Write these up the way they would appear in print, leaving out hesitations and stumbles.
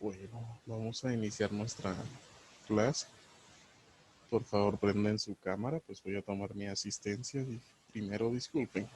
Bueno, vamos a iniciar nuestra clase. Por favor, prendan su cámara, pues voy a tomar mi asistencia y primero disculpen.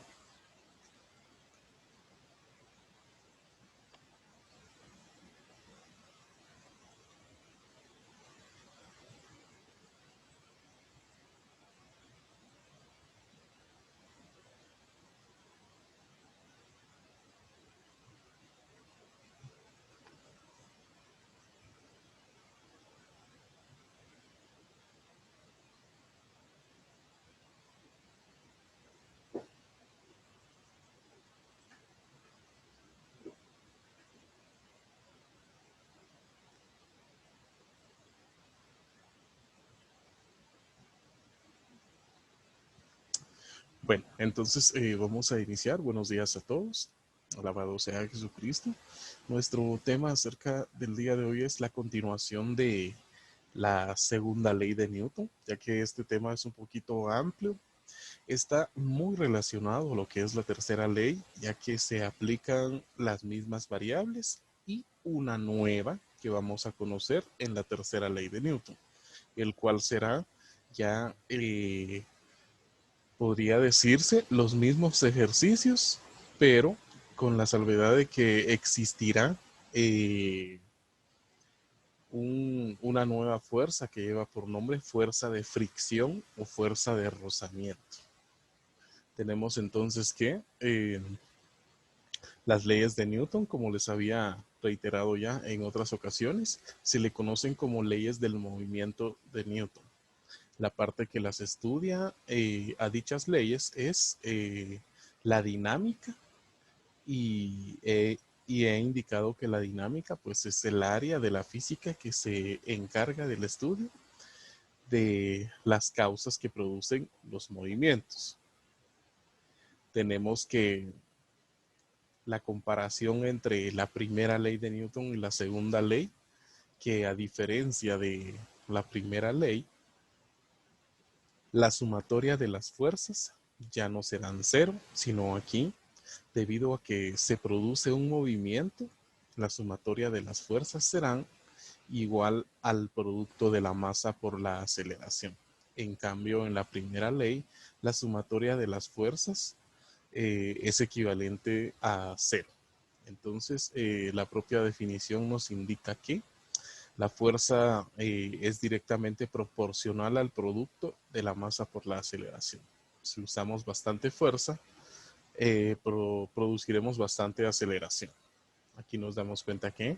Bueno, entonces vamos a iniciar. Buenos días a todos. Alabado sea Jesucristo. Nuestro tema acerca del día de hoy es la continuación de la segunda ley de Newton, ya que este tema es un poquito amplio. Está muy relacionado a lo que es la tercera ley, ya que se aplican las mismas variables y una nueva que vamos a conocer en la tercera ley de Newton, el cual será ya, podría decirse, los mismos ejercicios, pero con la salvedad de que existirá eh, una nueva fuerza que lleva por nombre fuerza de fricción o fuerza de rozamiento. Tenemos entonces que las leyes de Newton, como les había reiterado ya en otras ocasiones, se le conocen como leyes del movimiento de Newton. La parte que las estudia a dichas leyes es la dinámica y, y he indicado que la dinámica pues es el área de la física que se encarga del estudio de las causas que producen los movimientos. Tenemos que la comparación entre la primera ley de Newton y la segunda ley, que a diferencia de la primera ley, la sumatoria de las fuerzas ya no serán cero, sino aquí, debido a que se produce un movimiento, la sumatoria de las fuerzas serán igual al producto de la masa por la aceleración. En cambio, en la primera ley, la sumatoria de las fuerzas es equivalente a cero. Entonces, la propia definición nos indica que la fuerza es directamente proporcional al producto de la masa por la aceleración. Si usamos bastante fuerza, produciremos bastante aceleración. Aquí nos damos cuenta que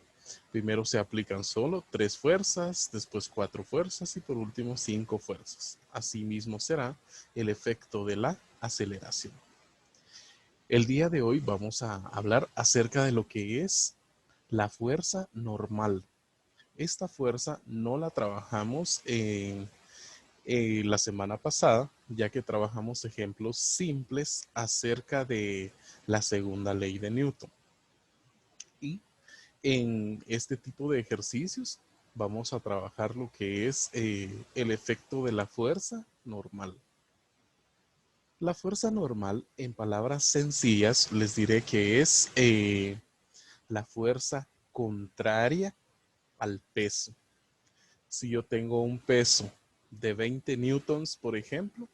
primero se aplican solo 3 fuerzas, después 4 fuerzas y por último 5 fuerzas. Asimismo será el efecto de la aceleración. El día de hoy vamos a hablar acerca de lo que es la fuerza normal. Esta fuerza no la trabajamos en la semana pasada, ya que trabajamos ejemplos simples acerca de la segunda ley de Newton. Y en este tipo de ejercicios vamos a trabajar lo que es el efecto de la fuerza normal. La fuerza normal, en palabras sencillas, les diré que es la fuerza contraria al peso. Si yo tengo un peso de 20 newtons, por ejemplo,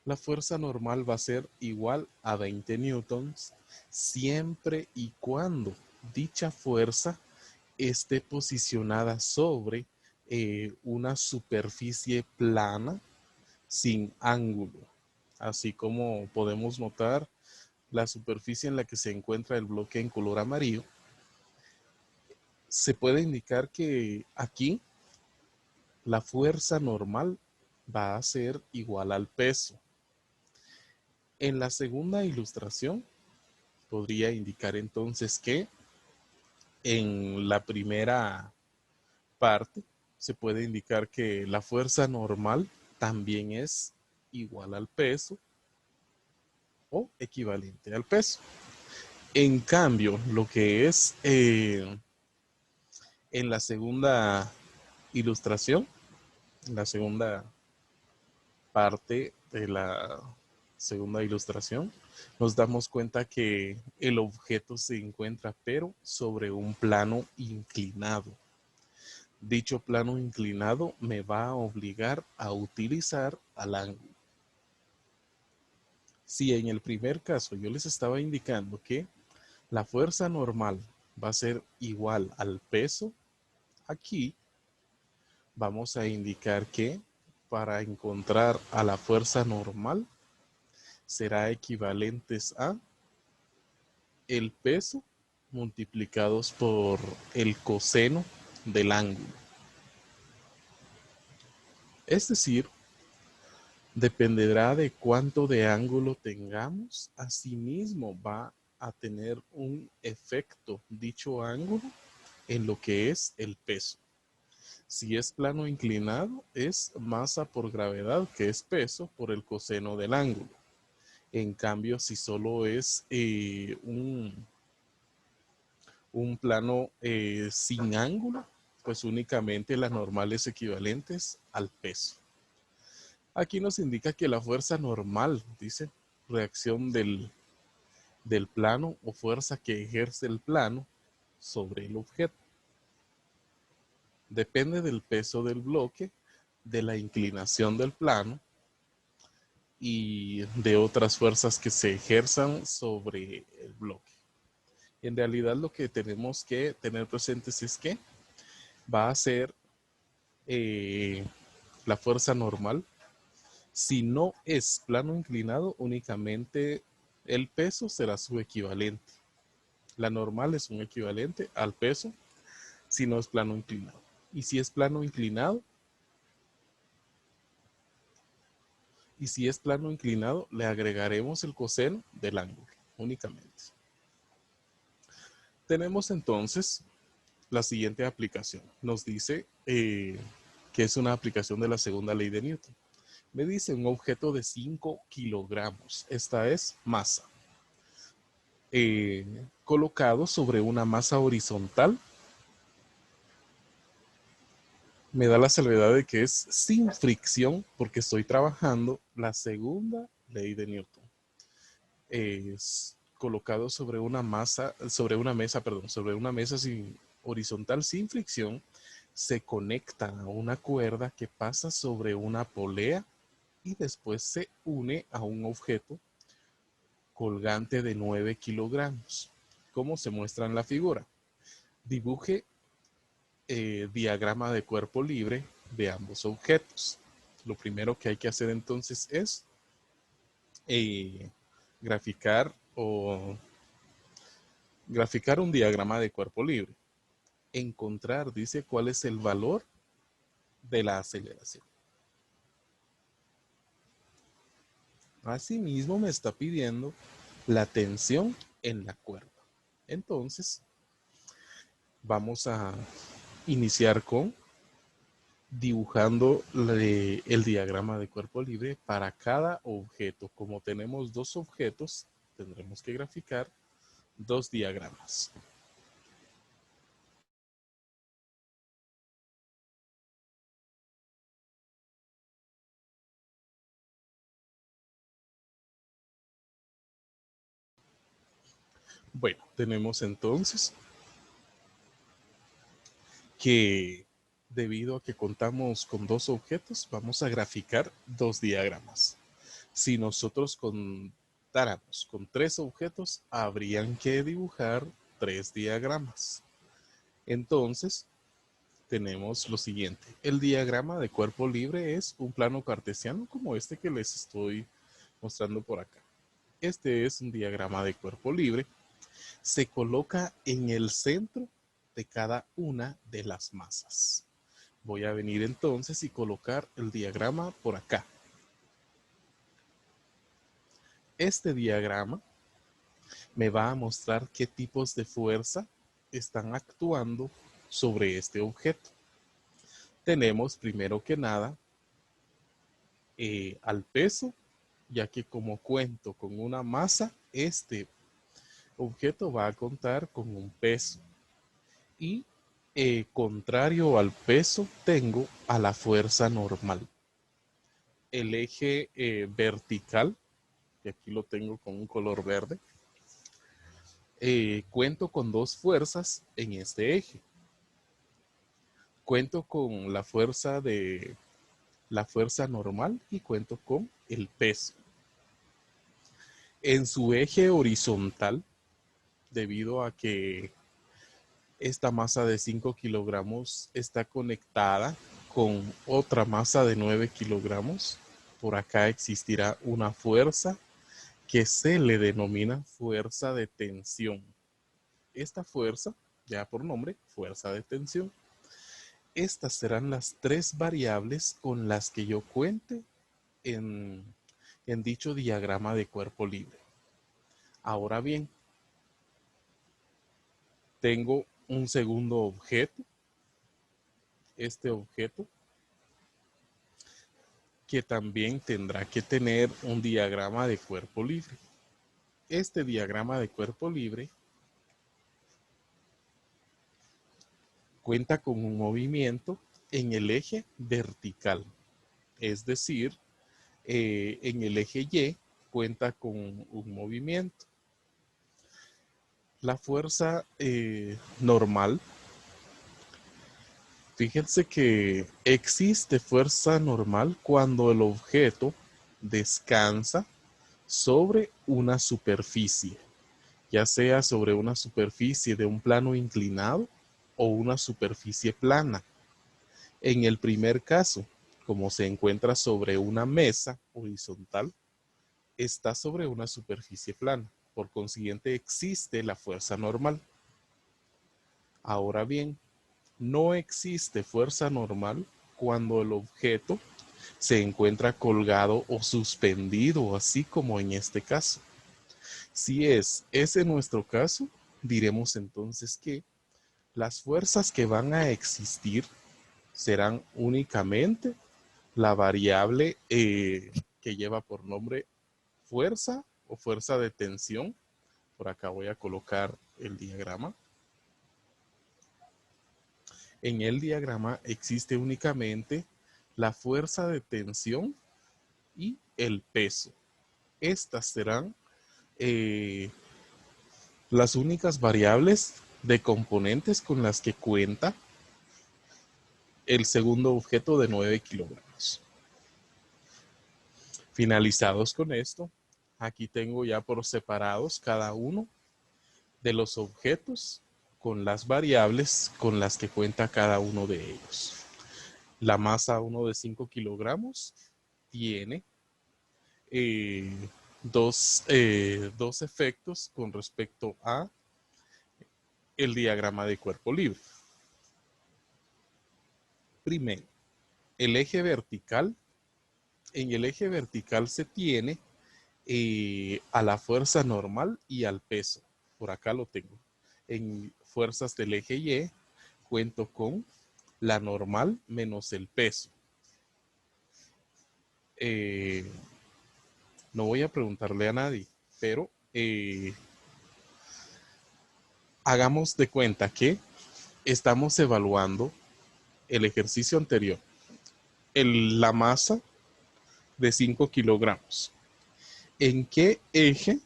la fuerza normal va a ser igual a 20 newtons siempre y cuando dicha fuerza esté posicionada sobre una superficie plana sin ángulo. Así como podemos notar la superficie en la que se encuentra el bloque en color amarillo, se puede indicar que aquí la fuerza normal va a ser igual al peso. En la segunda ilustración podría indicar entonces que en la primera parte se puede indicar que la fuerza normal también es igual al peso o equivalente al peso. En cambio, lo que es en la segunda ilustración, en la segunda parte de la segunda ilustración, nos damos cuenta que el objeto se encuentra pero sobre un plano inclinado. Dicho plano inclinado me va a obligar a utilizar al ángulo. Si en el primer caso yo les estaba indicando que la fuerza normal va a ser igual al peso, aquí vamos a indicar que para encontrar a la fuerza normal será equivalentes a el peso multiplicados por el coseno del ángulo. Es decir, dependerá de cuánto de ángulo tengamos, asimismo va a tener un efecto dicho ángulo en lo que es el peso. Si es plano inclinado, es masa por gravedad, que es peso por el coseno del ángulo. En cambio, si solo es un plano sin ángulo, pues únicamente las normales equivalentes al peso. Aquí nos indica que la fuerza normal, dice, reacción del plano o fuerza que ejerce el plano sobre el objeto. Depende del peso del bloque, de la inclinación del plano y de otras fuerzas que se ejerzan sobre el bloque. En realidad lo que tenemos que tener presentes es que va a ser la fuerza normal. Si no es plano inclinado, únicamente el peso será su equivalente. La normal es un equivalente al peso si no es plano inclinado. Y si es plano inclinado, le agregaremos el coseno del ángulo únicamente. Tenemos entonces la siguiente aplicación. Nos dice que es una aplicación de la segunda ley de Newton. Me dice un objeto de 5 kilogramos. Esta es masa. Colocado sobre una masa horizontal. Me da la salvedad de que es sin fricción porque estoy trabajando la segunda ley de Newton. Es colocado sobre una mesa horizontal sin fricción, se conecta a una cuerda que pasa sobre una polea y después se une a un objeto colgante de 9 kilogramos. ¿Cómo se muestra en la figura? Dibuje diagrama de cuerpo libre de ambos objetos. Lo primero que hay que hacer entonces es graficar un diagrama de cuerpo libre. Encontrar, dice, cuál es el valor de la aceleración. Asimismo me está pidiendo la tensión en la cuerda. Entonces, vamos a iniciar con dibujando el diagrama de cuerpo libre para cada objeto. Como tenemos dos objetos, tendremos que graficar dos diagramas. Bueno, tenemos entonces que debido a que contamos con dos objetos, vamos a graficar dos diagramas. Si nosotros contáramos con tres objetos, habrían que dibujar tres diagramas. Entonces, tenemos lo siguiente. El diagrama de cuerpo libre es un plano cartesiano como este que les estoy mostrando por acá. Este es un diagrama de cuerpo libre. Se coloca en el centro de cada una de las masas. Voy a venir entonces y colocar el diagrama por acá. Este diagrama me va a mostrar qué tipos de fuerza están actuando sobre este objeto. Tenemos primero que nada al peso, ya que como cuento con una masa, este objeto va a contar con un peso. Y contrario al peso, tengo a la fuerza normal. El eje vertical, que aquí lo tengo con un color verde, cuento con dos fuerzas en este eje. Cuento con la fuerza normal y cuento con el peso. En su eje horizontal, debido a que esta masa de 5 kilogramos está conectada con otra masa de 9 kilogramos, por acá existirá una fuerza que se le denomina fuerza de tensión. Esta fuerza, ya por nombre, fuerza de tensión. Estas serán las tres variables con las que yo cuente en dicho diagrama de cuerpo libre. Ahora bien, tengo un segundo objeto, este objeto, que también tendrá que tener un diagrama de cuerpo libre. Este diagrama de cuerpo libre cuenta con un movimiento en el eje vertical, es decir, en el eje Y cuenta con un movimiento. La fuerza normal, fíjense que existe fuerza normal cuando el objeto descansa sobre una superficie, ya sea sobre una superficie de un plano inclinado o una superficie plana. En el primer caso, como se encuentra sobre una mesa horizontal, está sobre una superficie plana. Por consiguiente, existe la fuerza normal. Ahora bien, no existe fuerza normal cuando el objeto se encuentra colgado o suspendido, así como en este caso. Si es ese nuestro caso, diremos entonces que las fuerzas que van a existir serán únicamente la variable que lleva por nombre fuerza o fuerza de tensión. Por acá voy a colocar el diagrama. En el diagrama existe únicamente la fuerza de tensión y el peso. Estas serán las únicas variables de componentes con las que cuenta el segundo objeto de 9 kilogramos. Finalizados con esto, aquí tengo ya por separados cada uno de los objetos con las variables con las que cuenta cada uno de ellos. La masa 1 de 5 kilogramos tiene dos efectos con respecto a el diagrama de cuerpo libre. Primero, el eje vertical. En el eje vertical se tiene a la fuerza normal y al peso. Por acá lo tengo. En fuerzas del eje Y cuento con la normal menos el peso. No voy a preguntarle a nadie, pero hagamos de cuenta que estamos evaluando el ejercicio anterior, la masa de 5 kilogramos. ¿En qué eje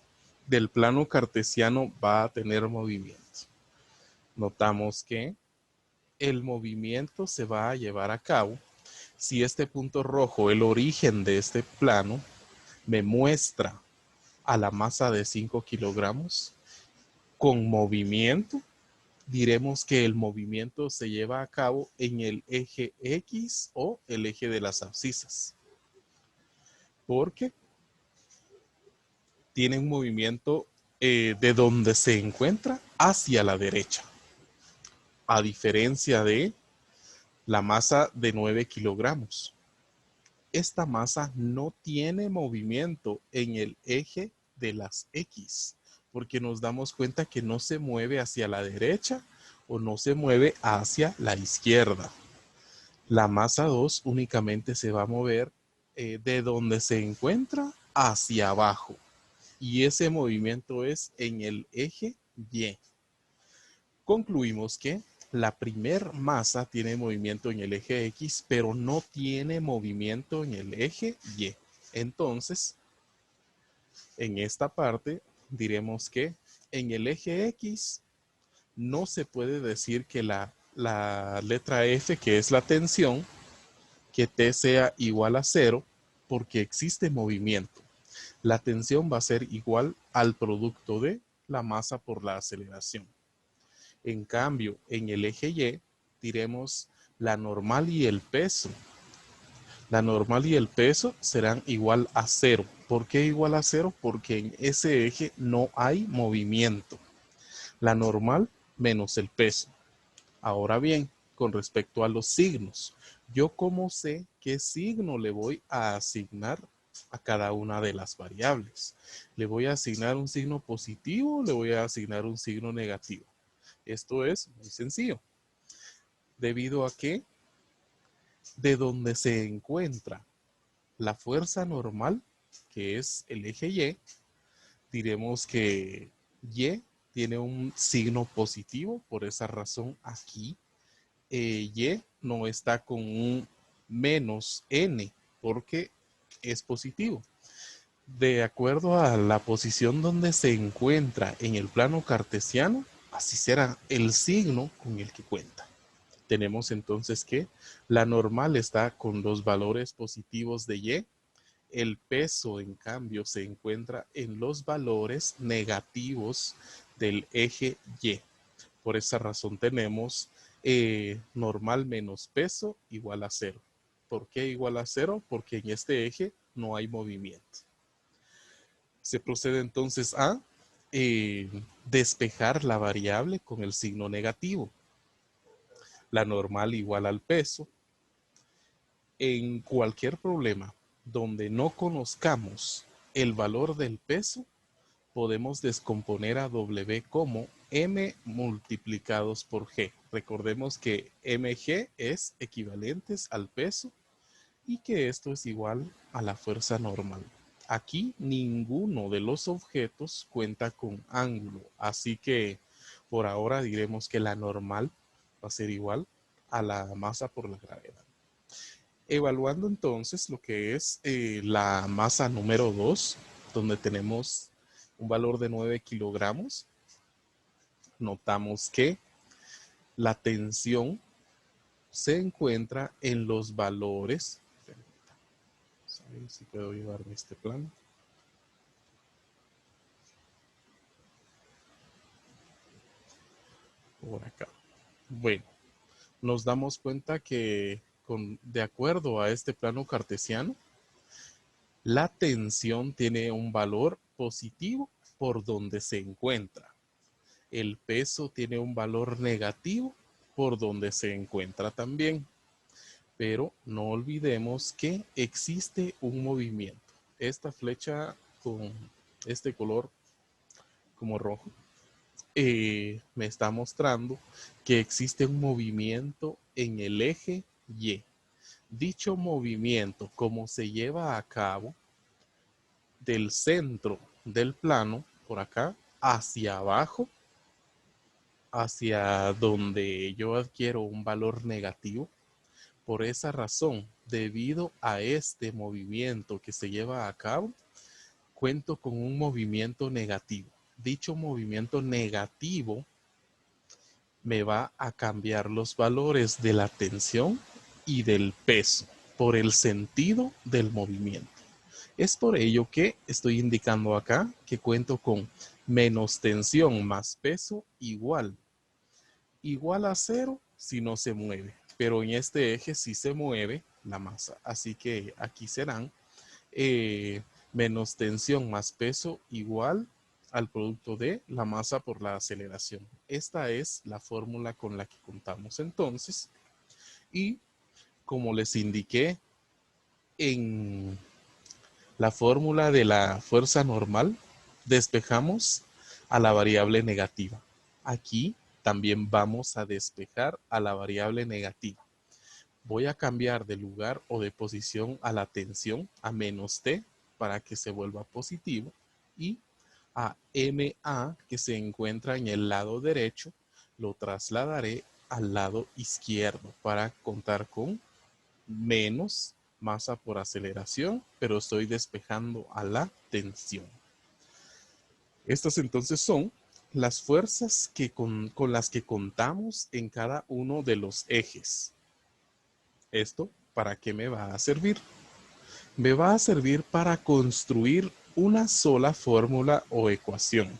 del plano cartesiano va a tener movimiento? Notamos que el movimiento se va a llevar a cabo si este punto rojo, el origen de este plano, me muestra a la masa de 5 kilogramos con movimiento. Diremos que el movimiento se lleva a cabo en el eje X o el eje de las abscisas, porque tiene un movimiento de donde se encuentra hacia la derecha, a diferencia de la masa de 9 kilogramos. Esta masa no tiene movimiento en el eje de las X, porque nos damos cuenta que no se mueve hacia la derecha o no se mueve hacia la izquierda. La masa 2 únicamente se va a mover de donde se encuentra hacia abajo, y ese movimiento es en el eje Y. Concluimos que la primer masa tiene movimiento en el eje X, pero no tiene movimiento en el eje Y. Entonces, en esta parte diremos que en el eje X no se puede decir que la la letra F, que es la tensión, que T sea igual a 0 porque existe movimiento. La tensión va a ser igual al producto de la masa por la aceleración. En cambio, en el eje Y, diremos la normal y el peso. La normal y el peso serán igual a 0. ¿Por qué igual a 0? Porque en ese eje no hay movimiento. La normal menos el peso. Ahora bien, con respecto a los signos, ¿yo cómo sé qué signo le voy a asignar a cada una de las variables? ¿Le voy a asignar un signo positivo o le voy a asignar un signo negativo? Esto es muy sencillo, debido a que de donde se encuentra la fuerza normal, que es el eje Y, diremos que Y tiene un signo positivo, por esa razón aquí Y no está con un menos N porque es positivo. De acuerdo a la posición donde se encuentra en el plano cartesiano, así será el signo con el que cuenta. Tenemos entonces que la normal está con los valores positivos de Y. El peso, en cambio, se encuentra en los valores negativos del eje Y. Por esa razón tenemos normal menos peso igual a 0. ¿Por qué igual a 0? Porque en este eje no hay movimiento. Se procede entonces a despejar la variable con el signo negativo. La normal igual al peso. En cualquier problema donde no conozcamos el valor del peso, podemos descomponer a W como M multiplicados por G. Recordemos que mg es equivalentes al peso y que esto es igual a la fuerza normal. Aquí ninguno de los objetos cuenta con ángulo, así que por ahora diremos que la normal va a ser igual a la masa por la gravedad. Evaluando entonces lo que es la masa número 2, donde tenemos un valor de 9 kilogramos, notamos que la tensión se encuentra en los valores. Vamos a ver si puedo llevarme este plano. Por acá. Bueno, nos damos cuenta que de acuerdo a este plano cartesiano, la tensión tiene un valor positivo por donde se encuentra. El peso tiene un valor negativo por donde se encuentra también. Pero no olvidemos que existe un movimiento. Esta flecha con este color como rojo me está mostrando que existe un movimiento en el eje Y. Dicho movimiento, como se lleva a cabo del centro del plano, por acá, hacia abajo, hacia donde yo adquiero un valor negativo. Por esa razón, debido a este movimiento que se lleva a cabo, cuento con un movimiento negativo. Dicho movimiento negativo me va a cambiar los valores de la tensión y del peso por el sentido del movimiento. Es por ello que estoy indicando acá que cuento con menos tensión más peso igual a 0 si no se mueve, pero en este eje sí se mueve la masa, así que aquí serán menos tensión más peso igual al producto de la masa por la aceleración. Esta es la fórmula con la que contamos entonces, y como les indiqué en la fórmula de la fuerza normal, despejamos a la variable negativa. Aquí también vamos a despejar a la variable negativa. Voy a cambiar de lugar o de posición a la tensión a menos T para que se vuelva positivo, y a MA, que se encuentra en el lado derecho, lo trasladaré al lado izquierdo para contar con menos masa por aceleración, pero estoy despejando a la tensión. Estas entonces son las fuerzas con las que contamos en cada uno de los ejes. ¿Esto para qué me va a servir? Me va a servir para construir una sola fórmula o ecuación.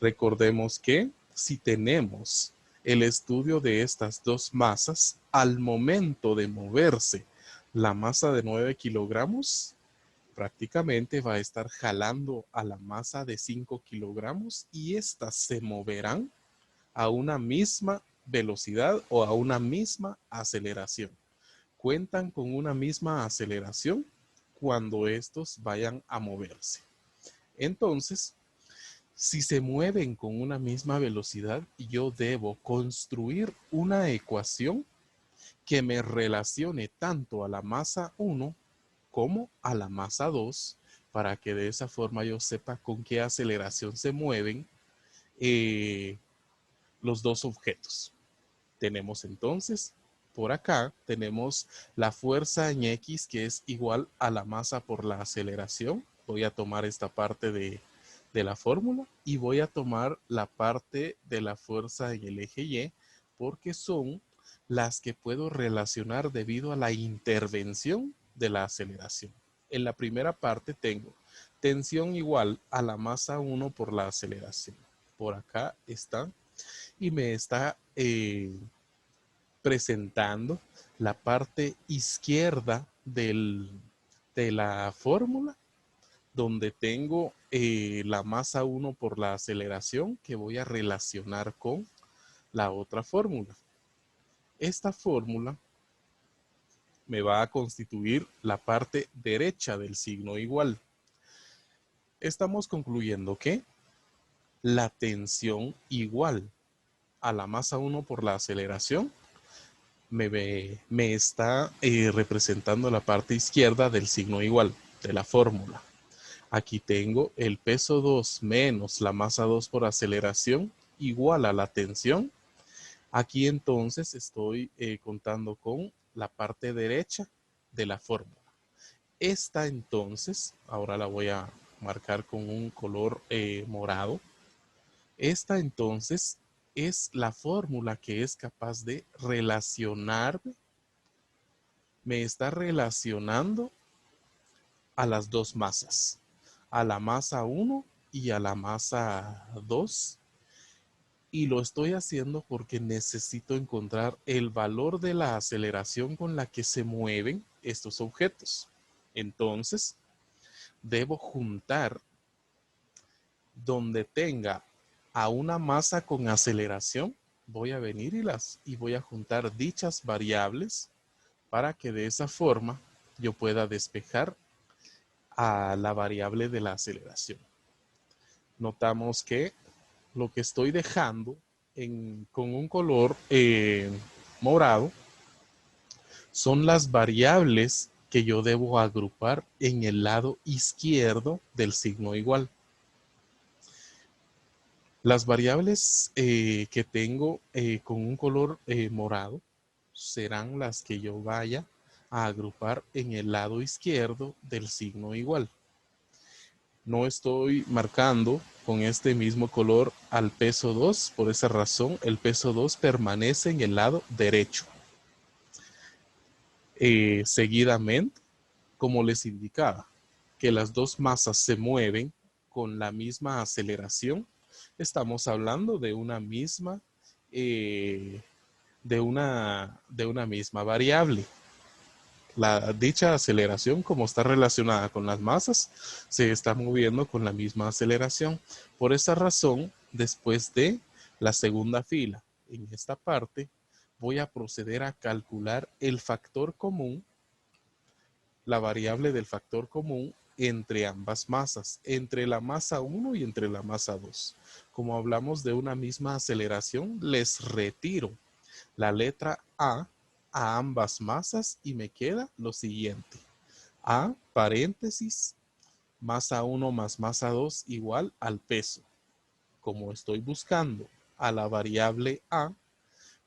Recordemos que si tenemos el estudio de estas dos masas, al momento de moverse la masa de 9 kilogramos, prácticamente va a estar jalando a la masa de 5 kilogramos y éstas se moverán a una misma velocidad o a una misma aceleración. Cuentan con una misma aceleración cuando estos vayan a moverse. Entonces, si se mueven con una misma velocidad, yo debo construir una ecuación que me relacione tanto a la masa 1 como a la masa 2 para que de esa forma yo sepa con qué aceleración se mueven los dos objetos. Tenemos entonces, por acá, tenemos la fuerza en X que es igual a la masa por la aceleración. Voy a tomar esta parte de la fórmula y voy a tomar la parte de la fuerza en el eje Y porque son las que puedo relacionar debido a la intervención de la aceleración. En la primera parte tengo tensión igual a la masa 1 por la aceleración. Por acá está y me está presentando la parte izquierda de la fórmula donde tengo la masa 1 por la aceleración que voy a relacionar con la otra fórmula. Esta fórmula me va a constituir la parte derecha del signo igual. Estamos concluyendo que la tensión igual a la masa 1 por la aceleración me está representando la parte izquierda del signo igual de la fórmula. Aquí tengo el peso 2 menos la masa 2 por aceleración igual a la tensión. Aquí entonces estoy contando con la parte derecha de la fórmula. Esta entonces, ahora la voy a marcar con un color morado. Esta entonces es la fórmula que es capaz de relacionarme, me está relacionando a las dos masas, a la masa 1 y a la masa 2. Y lo estoy haciendo porque necesito encontrar el valor de la aceleración con la que se mueven estos objetos. Entonces, debo juntar donde tenga a una masa con aceleración, voy a venir y voy a juntar dichas variables para que de esa forma yo pueda despejar a la variable de la aceleración. Notamos que lo que estoy dejando con un color morado son las variables que yo debo agrupar en el lado izquierdo del signo igual. Las variables que tengo con un color morado serán las que yo vaya a agrupar en el lado izquierdo del signo igual. No estoy marcando con este mismo color al peso 2, por esa razón el peso 2 permanece en el lado derecho. Seguidamente, como les indicaba, que las dos masas se mueven con la misma aceleración, estamos hablando de una misma misma variable. Dicha aceleración, como está relacionada con las masas, se está moviendo con la misma aceleración. Por esa razón, después de la segunda fila, en esta parte, voy a proceder a calcular el factor común, la variable del factor común entre ambas masas, entre la masa 1 y entre la masa 2. Como hablamos de una misma aceleración, les retiro la letra A ambas masas y me queda lo siguiente. A, paréntesis, masa 1 más masa 2 igual al peso. Como estoy buscando a la variable A,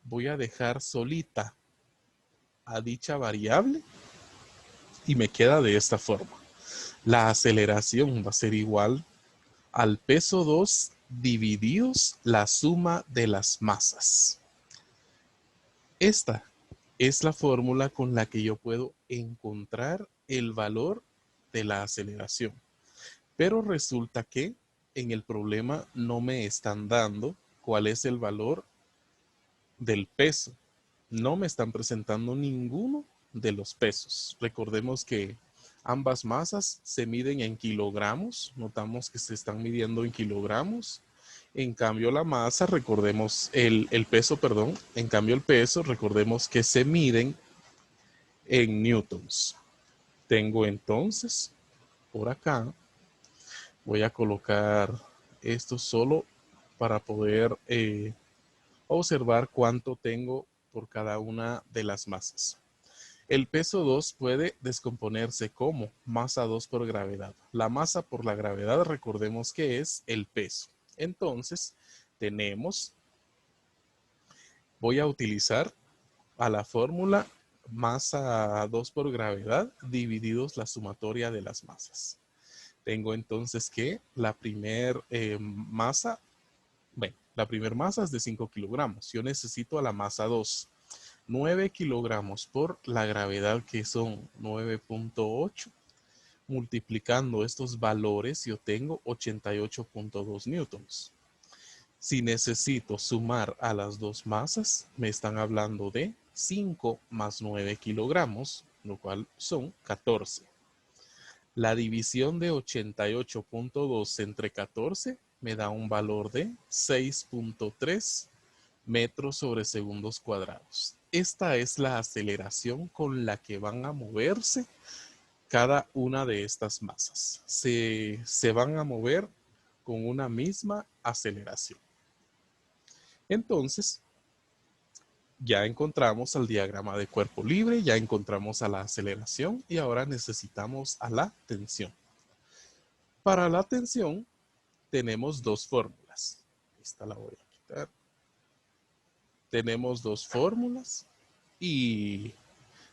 voy a dejar solita a dicha variable y me queda de esta forma. La aceleración va a ser igual al peso 2 divididos la suma de las masas. Esta es la fórmula con la que yo puedo encontrar el valor de la aceleración. Pero resulta que en el problema no me están dando cuál es el valor del peso. No me están presentando ninguno de los pesos. Recordemos que ambas masas se miden en kilogramos. Notamos que se están midiendo en kilogramos. En cambio la masa, recordemos el peso, perdón. En cambio el peso, recordemos que se miden en newtons. Tengo entonces por acá, voy a colocar esto solo para poder observar cuánto tengo por cada una de las masas. El peso 2 puede descomponerse como masa 2 por gravedad. La masa por la gravedad, recordemos que es el peso. Entonces, voy a utilizar a la fórmula masa 2 por gravedad divididos la sumatoria de las masas. Tengo entonces que la primer masa, la primera masa es de 5 kilogramos. Yo necesito a la masa 2. 9 kilogramos por la gravedad, que son 9.8. Multiplicando estos valores, yo tengo 88.2 newtons. Si necesito sumar a las dos masas, me están hablando de 5 más 9 kilogramos, lo cual son 14. La división de 88.2 entre 14 me da un valor de 6.3 metros sobre segundos cuadrados. Esta es la aceleración con la que van a moverse cada una de estas masas. Se van a mover con una misma aceleración. Entonces, ya encontramos al diagrama de cuerpo libre, ya encontramos a la aceleración y ahora necesitamos a la tensión. Para la tensión tenemos dos fórmulas. Esta la voy a quitar. Tenemos dos fórmulas y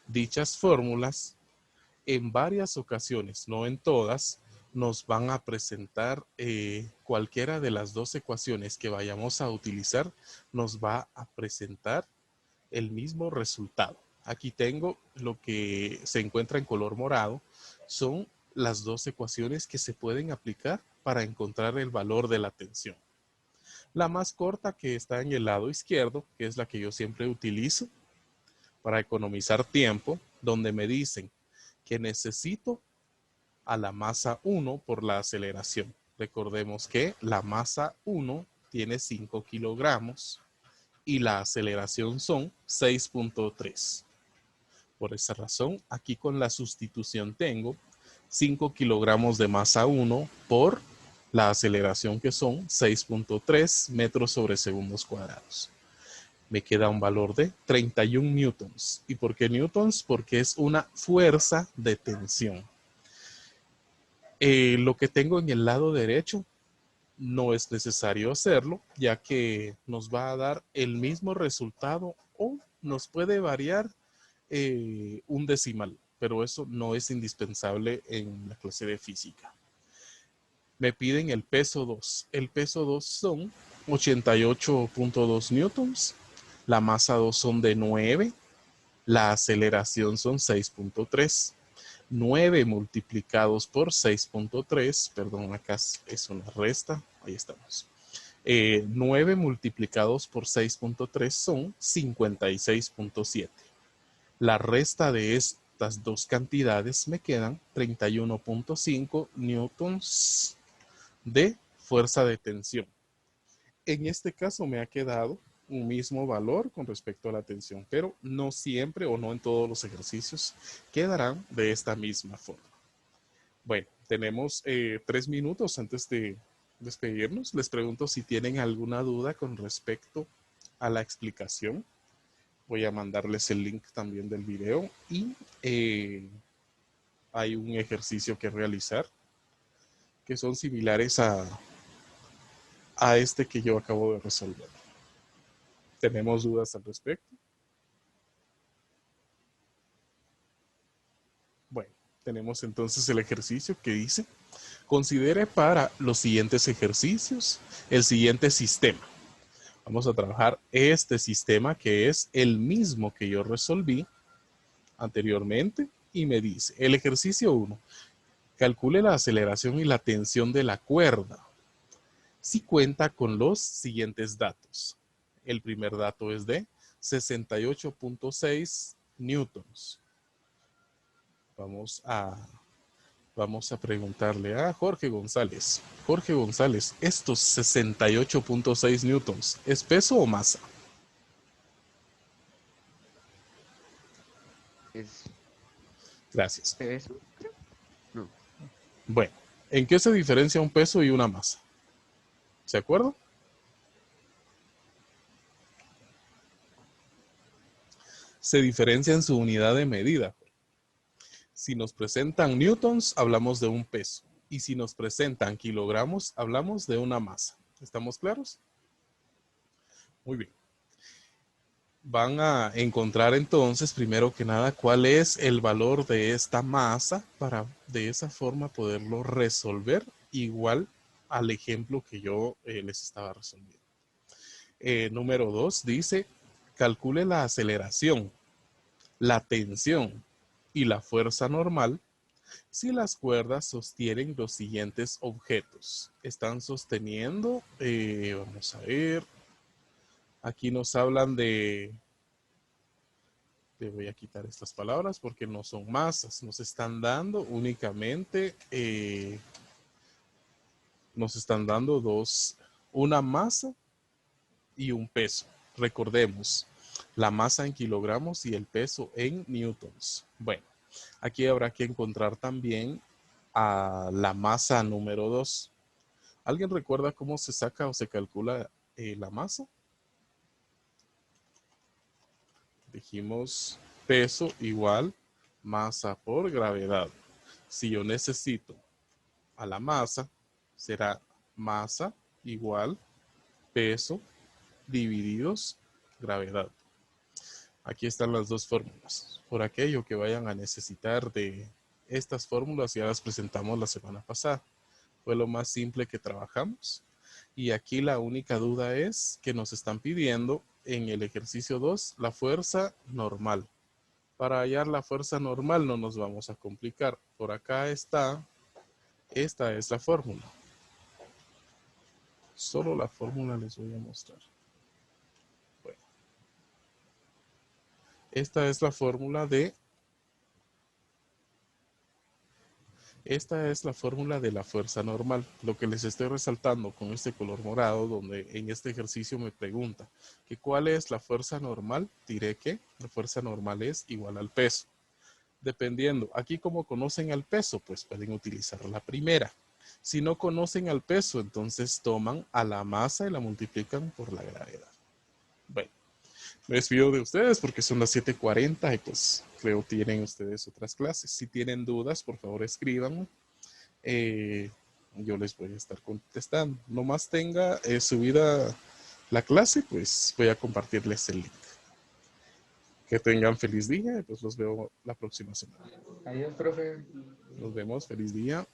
dichas fórmulas en varias ocasiones, no en todas, nos van a presentar cualquiera de las dos ecuaciones que vayamos a utilizar, nos va a presentar el mismo resultado. Aquí tengo lo que se encuentra en color morado, son las dos ecuaciones que se pueden aplicar para encontrar el valor de la tensión. La más corta, que está en el lado izquierdo, que es la que yo siempre utilizo para economizar tiempo, donde me dicen que necesito a la masa 1 por la aceleración. Recordemos que la masa 1 tiene 5 kilogramos y la aceleración son 6.3. Por esa razón, aquí con la sustitución tengo 5 kilogramos de masa 1 por la aceleración, que son 6.3 metros sobre segundos cuadrados. Me queda un valor de 31 newtons. ¿Y por qué newtons? Porque es una fuerza de tensión. Lo que tengo en el lado derecho no es necesario hacerlo, ya que nos va a dar el mismo resultado o nos puede variar un decimal, pero eso no es indispensable en la clase de física. Me piden el peso 2. El peso 2 son 88.2 newtons. La masa 2 son de 9. La aceleración son 6.3. 9 multiplicados por 6.3, perdón, acá es una resta, ahí estamos. 9 multiplicados por 6.3 son 56.7. La resta de estas dos cantidades me quedan 31.5 newtons de fuerza de tensión. En este caso me ha quedado un mismo valor con respecto a la tensión, pero no siempre o no en todos los ejercicios quedarán de esta misma forma. Bueno, tenemos 3 minutos antes de despedirnos. Les pregunto si tienen alguna duda con respecto a la explicación. Voy a mandarles el link también del video y hay un ejercicio que realizar que son similares a este que yo acabo de resolver. ¿Tenemos dudas al respecto? Bueno, tenemos entonces el ejercicio que dice: Considere para los siguientes ejercicios el siguiente sistema. Vamos a trabajar este sistema que es el mismo que yo resolví anteriormente y me dice, el ejercicio 1, calcule la aceleración y la tensión de la cuerda si cuenta con los siguientes datos. El primer dato es de 68.6 newtons. Vamos a preguntarle a Jorge González. Jorge González, estos 68.6 newtons, ¿es peso o masa? ¿Es Gracias. peso? Creo. No. Bueno, ¿en qué se diferencia un peso y una masa? ¿Se acuerdan? Se diferencia en su unidad de medida. Si nos presentan newtons, hablamos de un peso. Y si nos presentan kilogramos, hablamos de una masa. ¿Estamos claros? Muy bien. Van a encontrar entonces, primero que nada, cuál es el valor de esta masa para de esa forma poderlo resolver igual al ejemplo que yo les estaba resolviendo. Número 2 dice, calcule la aceleración, la tensión y la fuerza normal si las cuerdas sostienen los siguientes objetos. Están sosteniendo, vamos a ver, aquí nos hablan de, te voy a quitar estas palabras porque no son masas, nos están dando únicamente, nos están dando dos, una masa y un peso. Recordemos, la masa en kilogramos y el peso en newtons. Bueno, aquí habrá que encontrar también a la masa número 2. ¿Alguien recuerda cómo se saca o se calcula la masa? Dijimos peso igual masa por gravedad. Si yo necesito a la masa, será masa igual peso divididos gravedad. Aquí están las dos fórmulas. Por aquello que vayan a necesitar de estas fórmulas, ya las presentamos la semana pasada. Fue lo más simple que trabajamos. Y aquí la única duda es que nos están pidiendo en el ejercicio 2 la fuerza normal. Para hallar la fuerza normal no nos vamos a complicar. Por acá está, esta es la fórmula. Solo la fórmula les voy a mostrar. Bueno, esta es la fórmula de la fuerza normal. Lo que les estoy resaltando con este color morado, donde en este ejercicio me pregunta que cuál es la fuerza normal, diré que la fuerza normal es igual al peso. Dependiendo, aquí como conocen al peso, pues pueden utilizar la primera. Si no conocen al peso, entonces toman a la masa y la multiplican por la gravedad. Bueno, me despido de ustedes porque son las 7:40 y pues creo tienen ustedes otras clases. Si tienen dudas, por favor escríbanme. Yo les voy a estar contestando. Nomás tenga subida la clase, pues voy a compartirles el link. Que tengan feliz día y pues los veo la próxima semana. Adiós, profe. Nos vemos, feliz día.